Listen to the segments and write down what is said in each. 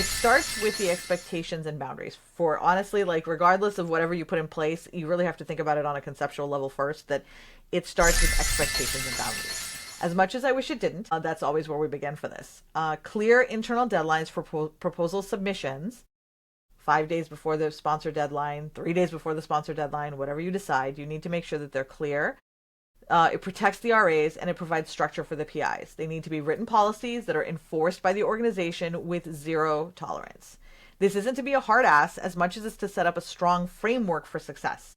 It starts with the expectations and boundaries. For honestly, like regardless of whatever you put in place, you really have to think about it on a conceptual level first, that it starts with expectations and boundaries. As much as I wish it didn't, that's always where we begin for this. Clear internal deadlines for proposal submissions, 5 days before the sponsor deadline, 3 days before the sponsor deadline, whatever you decide, you need to make sure that they're clear. It protects the RAs and it provides structure for the PIs. They need to be written policies that are enforced by the organization with zero tolerance. This isn't to be a hard ass as much as it's to set up a strong framework for success.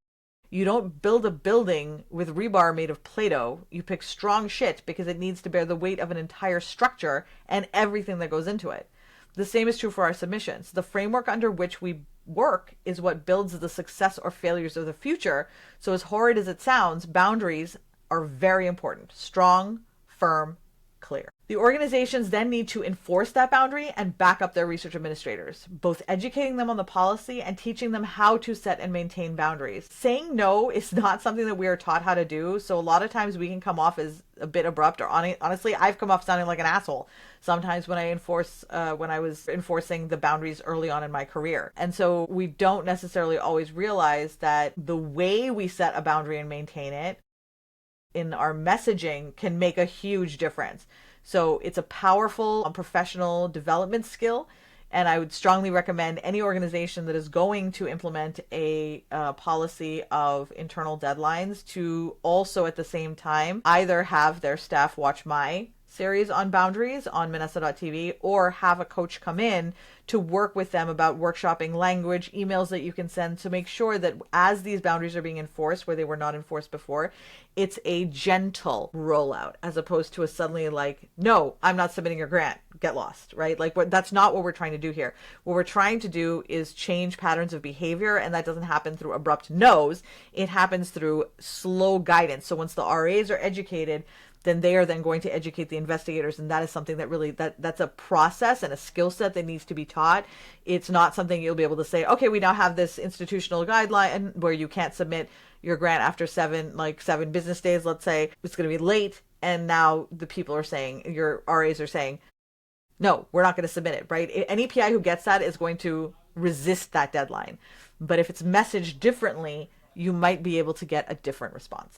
You don't build a building with rebar made of Play-Doh. You pick strong shit because it needs to bear the weight of an entire structure and everything that goes into it. The same is true for our submissions. The framework under which we work is what builds the success or failures of the future. So as horrid as it sounds, boundaries are very important. Strong, firm, clear. The organizations then need to enforce that boundary and back up their research administrators, both educating them on the policy and teaching them how to set and maintain boundaries. Saying no is not something that we are taught how to do, so a lot of times we can come off as a bit abrupt, or honestly, I've come off sounding like an asshole sometimes when I was enforcing the boundaries early on in my career. And so we don't necessarily always realize that the way we set a boundary and maintain it in our messaging can make a huge difference. So it's a powerful professional development skill. And I would strongly recommend any organization that is going to implement a policy of internal deadlines to also at the same time either have their staff watch my series on boundaries on Manessa.tv or have a coach come in to work with them about workshopping language, emails that you can send to make sure that as these boundaries are being enforced where they were not enforced before, it's a gentle rollout as opposed to a suddenly like, no, I'm not submitting your grant, get lost, right? Like that's not what we're trying to do here. What we're trying to do is change patterns of behavior, and that doesn't happen through abrupt no's. It happens through slow guidance. So once the RAs are educated, then they are then going to educate the investigators. And that is something that really, that's a process and a skill set that needs to be taught. It's not something you'll be able to say, okay, we now have this institutional guideline where you can't submit your grant after 7 business days, let's say. It's going to be late. And now the people are saying, your RAs are saying, no, we're not going to submit it, right? Any PI who gets that is going to resist that deadline. But if it's messaged differently, you might be able to get a different response.